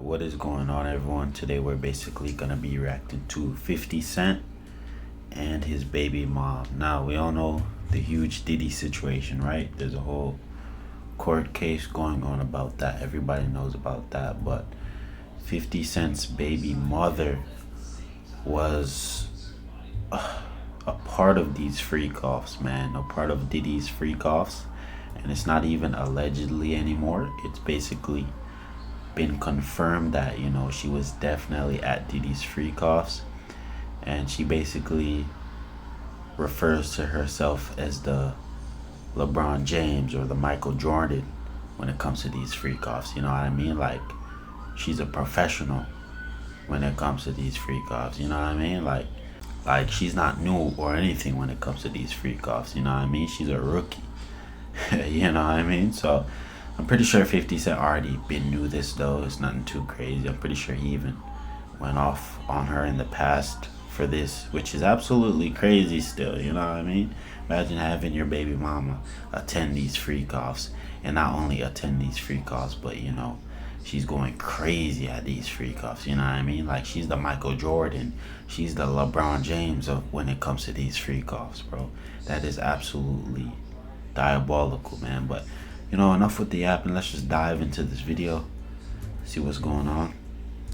What is going on, everyone? Today we're basically gonna be reacting to 50 Cent and his baby mom. Now we all know the huge Diddy situation, right? There's a whole court case going on about that. Everybody knows about that, but 50 Cent's baby mother was a part of these freakoffs, man. A part of Diddy's freakoffs, and it's not even allegedly anymore. It's basically been confirmed that, you know, she was definitely at Diddy's freakoffs, and she basically refers to herself as the LeBron James or the Michael Jordan when it comes to these freakoffs. You know what I mean? Like, she's a professional when it comes to these freakoffs. You know what I mean? Like she's not new or anything when it comes to these freakoffs. You know what I mean? She's a rookie. You know what I mean? So I'm pretty sure 50 Cent already knew this, though. It's nothing too crazy. I'm pretty sure he even went off on her in the past for this, which is absolutely crazy still. You know what I mean? Imagine having your baby mama attend these freakoffs, and not only attend these freakoffs, but, you know, she's going crazy at these freakoffs. You know what I mean? Like, she's the Michael Jordan. She's the LeBron James of when it comes to these freakoffs, bro. That is absolutely diabolical, man. But, you know, enough with the yapping. Let's just dive into this video, see what's going on.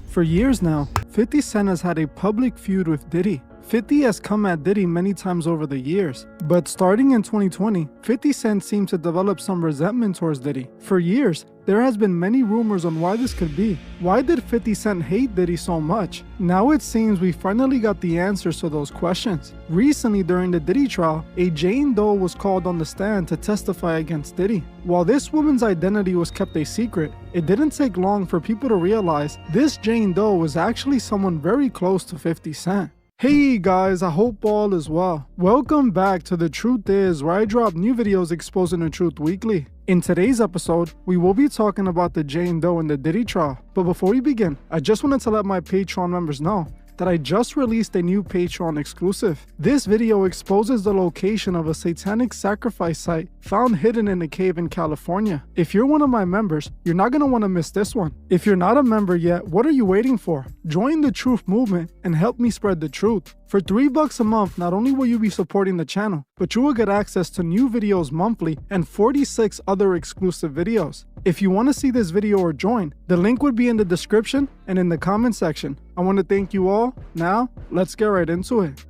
For years now, 50 Cent has had a public feud with Diddy. 50 has come at Diddy many times over the years, but starting in 2020, 50 Cent seemed to develop some resentment towards Diddy. For years, there has been many rumors on why this could be. Why did 50 Cent hate Diddy so much? Now it seems we finally got the answers to those questions. Recently, during the Diddy trial, a Jane Doe was called on the stand to testify against Diddy. While this woman's identity was kept a secret, it didn't take long for people to realize this Jane Doe was actually someone very close to 50 Cent. Hey guys, I hope all is well. Welcome back to The Truth Is, where I drop new videos exposing the truth weekly. In today's episode, we will be talking about the Jane Doe and the Diddy trial. But before we begin, I just wanted to let my Patreon members know that I just released a new Patreon exclusive. This video exposes the location of a satanic sacrifice site found hidden in a cave in California. If you're one of my members, you're not going to want to miss this one. If you're not a member yet, what are you waiting for? Join the truth movement and help me spread the truth. For $3 a month, not only will you be supporting the channel, but you will get access to new videos monthly and 46 other exclusive videos. If you want to see this video or join, the link would be in the description and in the comment section. I want to thank you all. Now, let's get right into it.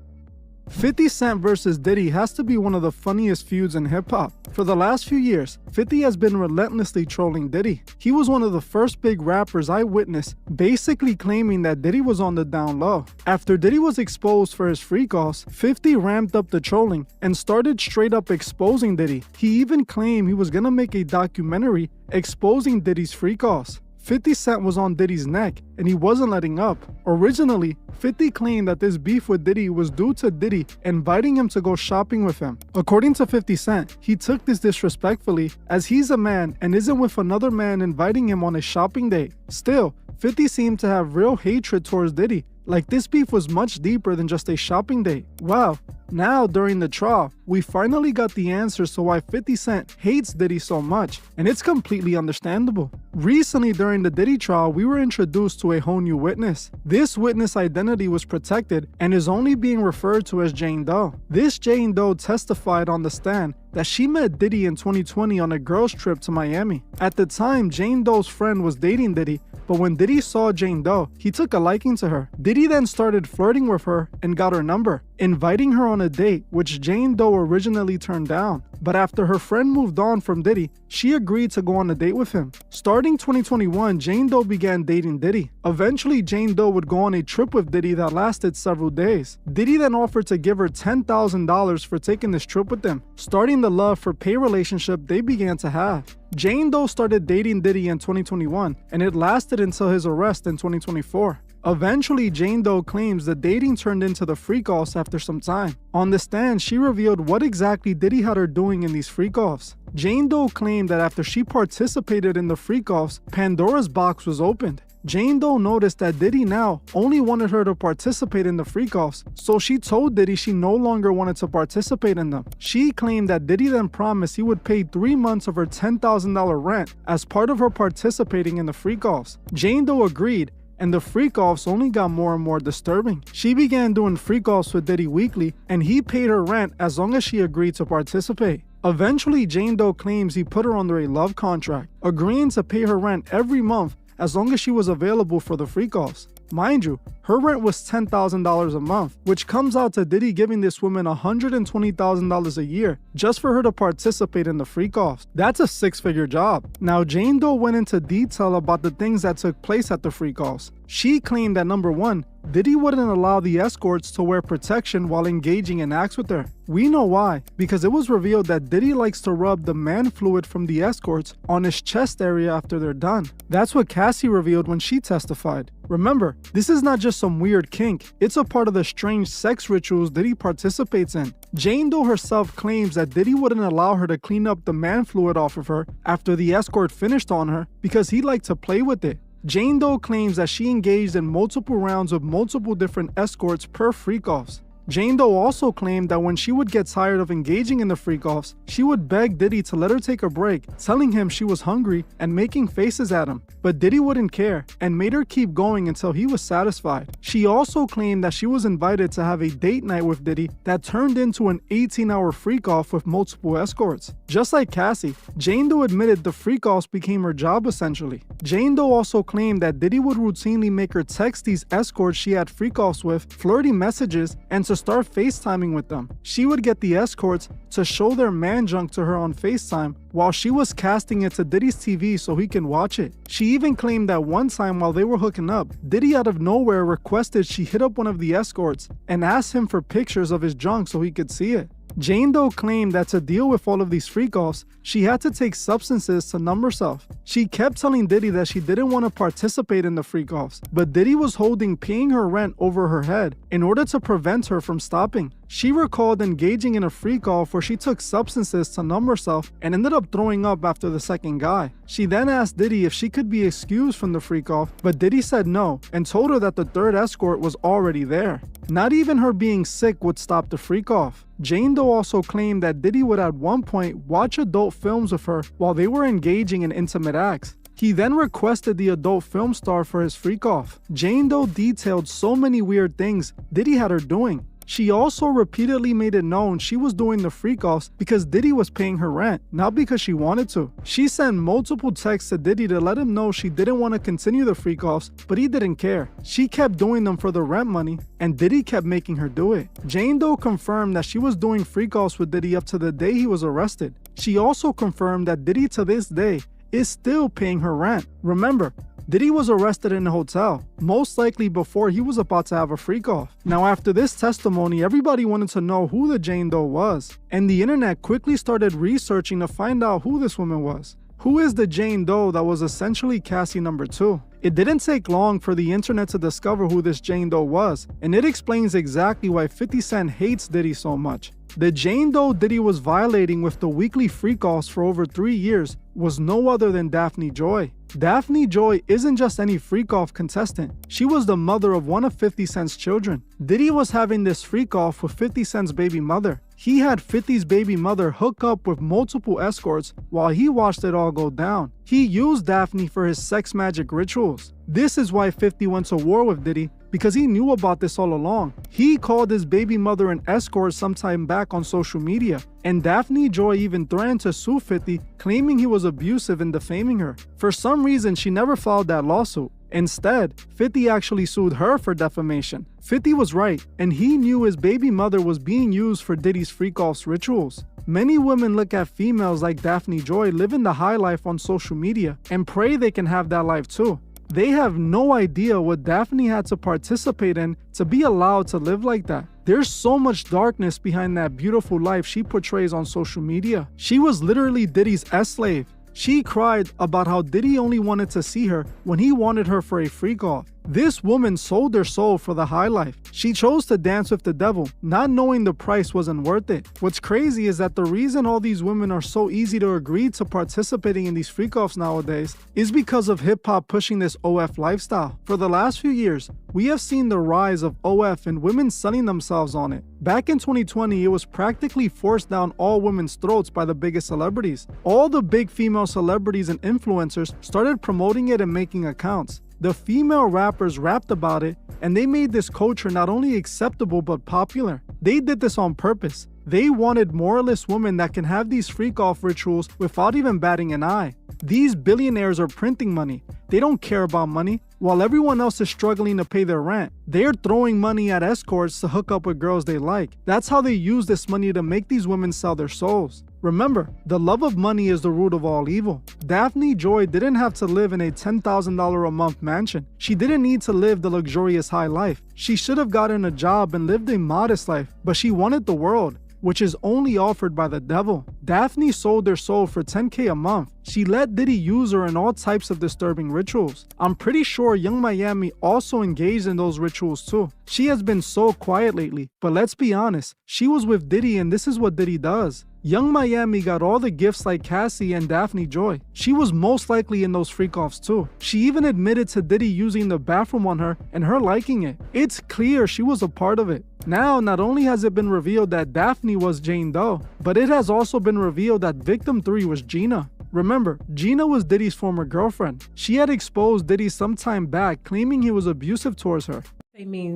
50 Cent versus Diddy has to be one of the funniest feuds in hip-hop. For the last few years, 50 has been relentlessly trolling Diddy. He was one of the first big rappers I witnessed basically claiming that Diddy was on the down low. After Diddy was exposed for his freak-offs, 50 ramped up the trolling and started straight up exposing Diddy. He even claimed he was gonna make a documentary exposing Diddy's freak-offs. 50 Cent was on Diddy's neck and he wasn't letting up. Originally, 50 claimed that this beef with Diddy was due to Diddy inviting him to go shopping with him. According to 50 Cent, he took this disrespectfully as he's a man and isn't with another man inviting him on a shopping date. Still, 50 seemed to have real hatred towards Diddy, like this beef was much deeper than just a shopping date. Wow. Now, during the trial, we finally got the answers to why 50 Cent hates Diddy so much, and it's completely understandable. Recently, during the Diddy trial, we were introduced to a whole new witness. This witness identity was protected and is only being referred to as Jane Doe. This Jane Doe testified on the stand that she met Diddy in 2020 on a girls' trip to Miami. At the time, Jane Doe's friend was dating Diddy, but when Diddy saw Jane Doe, he took a liking to her. Diddy then started flirting with her and got her number, inviting her on a date, which Jane Doe originally turned down. But after her friend moved on from Diddy, she agreed to go on a date with him. Starting 2021, Jane Doe began dating Diddy. Eventually, Jane Doe would go on a trip with Diddy that lasted several days. Diddy then offered to give her $10,000 for taking this trip with them, starting the love for pay relationship they began to have. Jane Doe started dating Diddy in 2021, and it lasted until his arrest in 2024. Eventually, Jane Doe claims the dating turned into the freak-offs after some time. On the stand, she revealed what exactly Diddy had her doing in these freak-offs. Jane Doe claimed that after she participated in the freak-offs, Pandora's box was opened. Jane Doe noticed that Diddy now only wanted her to participate in the freak-offs, so she told Diddy she no longer wanted to participate in them. She claimed that Diddy then promised he would pay 3 months of her $10,000 rent as part of her participating in the freak-offs. Jane Doe agreed, and the freak-offs only got more and more disturbing. She began doing freak-offs with Diddy weekly, and he paid her rent as long as she agreed to participate. Eventually, Jane Doe claims he put her under a love contract, agreeing to pay her rent every month as long as she was available for the freak-offs. Mind you, her rent was $10,000 a month, which comes out to Diddy giving this woman $120,000 a year just for her to participate in the freak-offs. That's a 6-figure job. Now, Jane Doe went into detail about the things that took place at the freak-offs. She claimed that number 1, Diddy wouldn't allow the escorts to wear protection while engaging in acts with her. We know why, because it was revealed that Diddy likes to rub the man fluid from the escorts on his chest area after they're done. That's what Cassie revealed when she testified. Remember, this is not just some weird kink, it's a part of the strange sex rituals Diddy participates in. Jane Doe herself claims that Diddy wouldn't allow her to clean up the man fluid off of her after the escort finished on her because he liked to play with it. Jane Doe claims that she engaged in multiple rounds of multiple different escorts per freak-offs. Jane Doe also claimed that when she would get tired of engaging in the freak-offs, she would beg Diddy to let her take a break, telling him she was hungry and making faces at him. But Diddy wouldn't care and made her keep going until he was satisfied. She also claimed that she was invited to have a date night with Diddy that turned into an 18-hour freak-off with multiple escorts. Just like Cassie, Jane Doe admitted the freak-offs became her job essentially. Jane Doe also claimed that Diddy would routinely make her text these escorts she had freak-offs with flirty messages and to start FaceTiming with them. She would get the escorts to show their man junk to her on FaceTime while she was casting it to Diddy's TV so he can watch it. She even claimed that one time while they were hooking up, Diddy out of nowhere requested she hit up one of the escorts and asked him for pictures of his junk so he could see it. Jane Doe claimed that to deal with all of these freak-offs, she had to take substances to numb herself. She kept telling Diddy that she didn't want to participate in the freak-offs, but Diddy was holding paying her rent over her head in order to prevent her from stopping. She recalled engaging in a freak-off where she took substances to numb herself and ended up throwing up after the second guy. She then asked Diddy if she could be excused from the freak-off, but Diddy said no and told her that the third escort was already there. Not even her being sick would stop the freak-off. Jane Doe also claimed that Diddy would at one point watch adult films of her while they were engaging in intimate acts. He then requested the adult film star for his freak-off. Jane Doe detailed so many weird things Diddy had her doing. She also repeatedly made it known she was doing the freak-offs because Diddy was paying her rent, not because she wanted to. She sent multiple texts to Diddy to let him know she didn't want to continue the freak-offs, but he didn't care. She kept doing them for the rent money, and Diddy kept making her do it. Jane Doe confirmed that she was doing freak-offs with Diddy up to the day he was arrested. She also confirmed that Diddy to this day is still paying her rent. Remember, Diddy was arrested in a hotel, most likely before he was about to have a freak-off. Now after this testimony, everybody wanted to know who the Jane Doe was, and the internet quickly started researching to find out who this woman was. Who is the Jane Doe that was essentially Cassie number 2? It didn't take long for the internet to discover who this Jane Doe was, and it explains exactly why 50 Cent hates Diddy so much. The Jane Doe Diddy was violating with the weekly freak-offs for over 3 years was no other than Daphne Joy. Daphne Joy isn't just any freak-off contestant. She was the mother of one of 50 Cent's children. Diddy was having this freak-off with 50 Cent's baby mother. He had 50's baby mother hook up with multiple escorts while he watched it all go down. He used Daphne for his sex magic rituals. This is why 50 went to war with Diddy, because he knew about this all along. He called his baby mother an escort sometime back on social media, and Daphne Joy even threatened to sue 50, claiming he was abusive and defaming her. For some reason, she never filed that lawsuit. Instead, 50 actually sued her for defamation. 50 was right, and he knew his baby mother was being used for Diddy's freak-offs rituals. Many women look at females like Daphne Joy living the high life on social media and pray they can have that life too. They have no idea what Daphne had to participate in to be allowed to live like that. There's so much darkness behind that beautiful life she portrays on social media. She was literally Diddy's S-slave. She cried about how Diddy only wanted to see her when he wanted her for a freak-off. This woman sold her soul for the high life. She chose to dance with the devil, not knowing the price wasn't worth it. What's crazy is that the reason all these women are so easy to agree to participating in these freak-offs nowadays is because of hip-hop pushing this OF lifestyle. For the last few years, we have seen the rise of OF and women selling themselves on it. Back in 2020, it was practically forced down all women's throats by the biggest celebrities. All the big female celebrities and influencers started promoting it and making accounts. The female rappers rapped about it, and they made this culture not only acceptable but popular. They did this on purpose. They wanted moralist women that can have these freak-off rituals without even batting an eye. These billionaires are printing money. They don't care about money. While everyone else is struggling to pay their rent, they're throwing money at escorts to hook up with girls they like. That's how they use this money to make these women sell their souls. Remember, the love of money is the root of all evil. Daphne Joy didn't have to live in a $10,000 a month mansion. She didn't need to live the luxurious high life. She should have gotten a job and lived a modest life, but she wanted the world, which is only offered by the devil. Daphne sold her soul for $10K a month. She let Diddy use her in all types of disturbing rituals. I'm pretty sure Young Miami also engaged in those rituals too. She has been so quiet lately, but let's be honest, she was with Diddy and this is what Diddy does. Young Miami got all the gifts like Cassie and Daphne Joy. She was most likely in those freak-offs too. She even admitted to Diddy using the bathroom on her and her liking it. It's clear she was a part of it. Now, not only has it been revealed that Daphne was Jane Doe, but it has also been revealed that victim 3 was Gina. Remember, Gina was Diddy's former girlfriend. She had exposed Diddy some time back, claiming he was abusive towards her.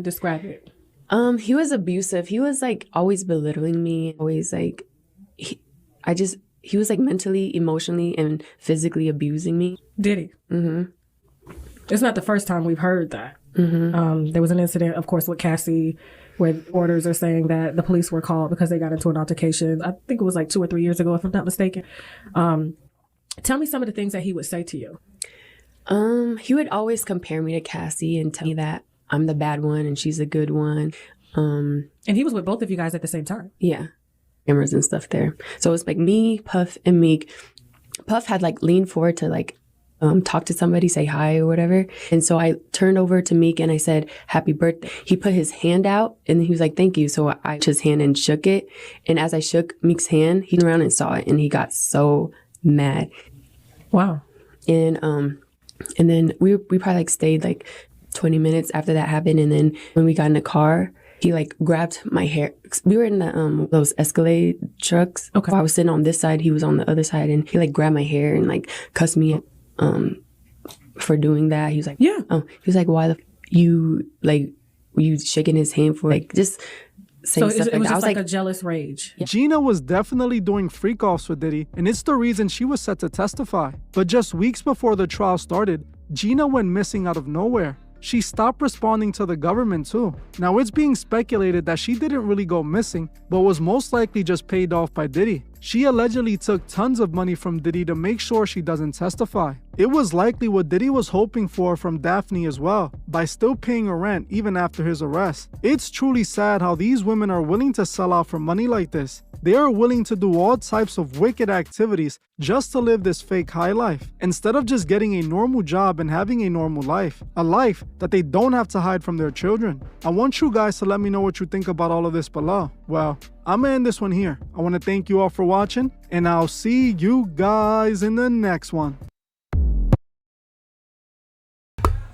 Describe it. He was abusive. He was like always belittling me, always like he was like mentally, emotionally, and physically abusing me. Diddy. Mm-hmm. It's not the first time we've heard that. Mm-hmm. There was an incident, of course, with Cassie, where orders are saying that the police were called because they got into an altercation. I think it was like 2 or 3 years ago, if I'm not mistaken. Tell me some of the things that he would say to you. He would always compare me to Cassie and tell me that I'm the bad one and she's the good one. And he was with both of you guys at the same time. Yeah. Cameras and stuff there. So it's like me, Puff, and Meek. Puff had like leaned forward to like talk to somebody, say hi or whatever. And so I turned over to Meek and I said, happy birthday. He put his hand out and he was like, thank you. So I took his hand and shook it. And as I shook Meek's hand, he turned around and saw it and he got so mad. Wow. And then we probably like stayed like 20 minutes after that happened. And then when we got in the car, he like grabbed my hair. We were in the those Escalade trucks. Okay. I was sitting on this side, he was on the other side, and he like grabbed my hair and like cussed me for doing that. He was like, yeah. He was like, why the you shaking his hand for like just saying so stuff it was like that. I just was like a jealous rage. Yeah. Gina was definitely doing freak-offs with Diddy, and it's the reason she was set to testify. But just weeks before the trial started, Gina went missing out of nowhere. She stopped responding to the government too. Now it's being speculated that she didn't really go missing, but was most likely just paid off by Diddy. She allegedly took tons of money from Diddy to make sure she doesn't testify. It was likely what Diddy was hoping for from Daphne as well, by still paying her rent even after his arrest. It's truly sad how these women are willing to sell out for money like this. They are willing to do all types of wicked activities just to live this fake high life, instead of just getting a normal job and having a normal life, a life that they don't have to hide from their children. I want you guys to let me know what you think about all of this below. Well, I'm gonna end this one here. I want to thank you all for watching, and I'll see you guys in the next one.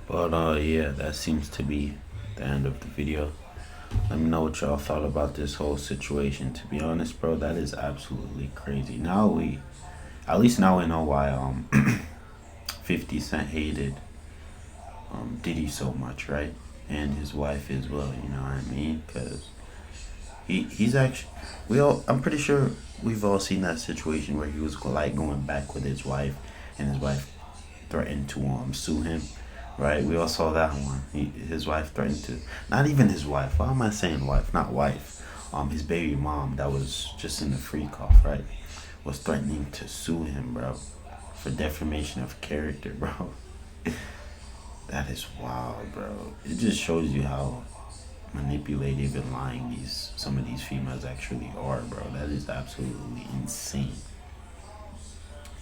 But yeah, that seems to be the end of the video. Let me know what y'all thought about this whole situation. To be honest, bro, that is absolutely crazy. At least now we know why 50 Cent hated Diddy so much, right? And his wife as well, you know what I mean? Because he's actually, I'm pretty sure we've all seen that situation where he was like going back with his wife, and his wife threatened to sue him. Right, we all saw that one. His wife threatened to, not even his wife. Why am I saying wife? Not wife. His baby mom that was just in the freak-off, right, was threatening to sue him, bro, for defamation of character, bro. That is wild, bro. It just shows you how manipulative and lying some of these females actually are, bro. That is absolutely insane.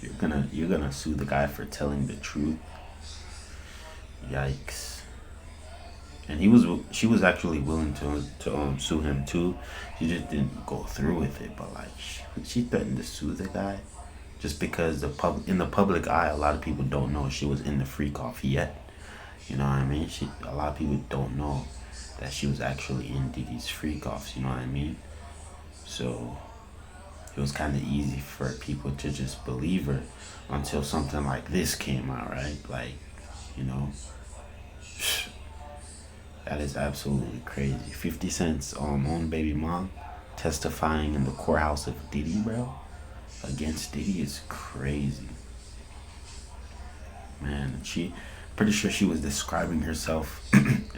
You're gonna sue the guy for telling the truth. Yikes. and she was actually willing to sue him too. She just didn't go through with it. But like she threatened to sue the guy just because in the public eye, a lot of people don't know she was in the freak off yet. You know what I mean? A lot of people don't know that she was actually in Diddy's freak offs. You know what I mean? So it was kind of easy for people to just believe her until something like this came out, right? Like, you know, that is absolutely crazy. 50 Cent's own baby mom testifying in the courthouse of Diddy, bro, against Diddy is crazy. Man, pretty sure she was describing herself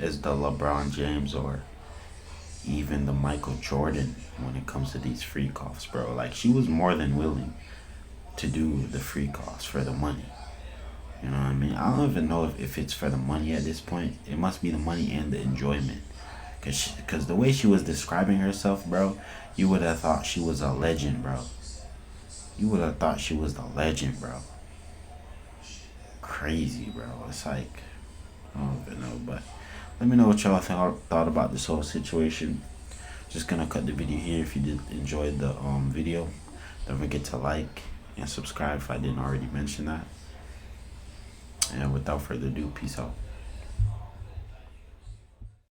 as the LeBron James or even the Michael Jordan when it comes to these freak offs, bro. Like, she was more than willing to do the freak offs for the money. You know what I mean? I don't even know if it's for the money at this point. It must be the money and the enjoyment. Because the way she was describing herself, bro, you would have thought she was a legend, bro. You would have thought she was the legend, bro. Crazy, bro. It's like, I don't even know, but let me know what y'all thought about this whole situation. Just gonna cut the video here. If you did enjoy the video, don't forget to like and subscribe if I didn't already mention that. And without further ado, peace out.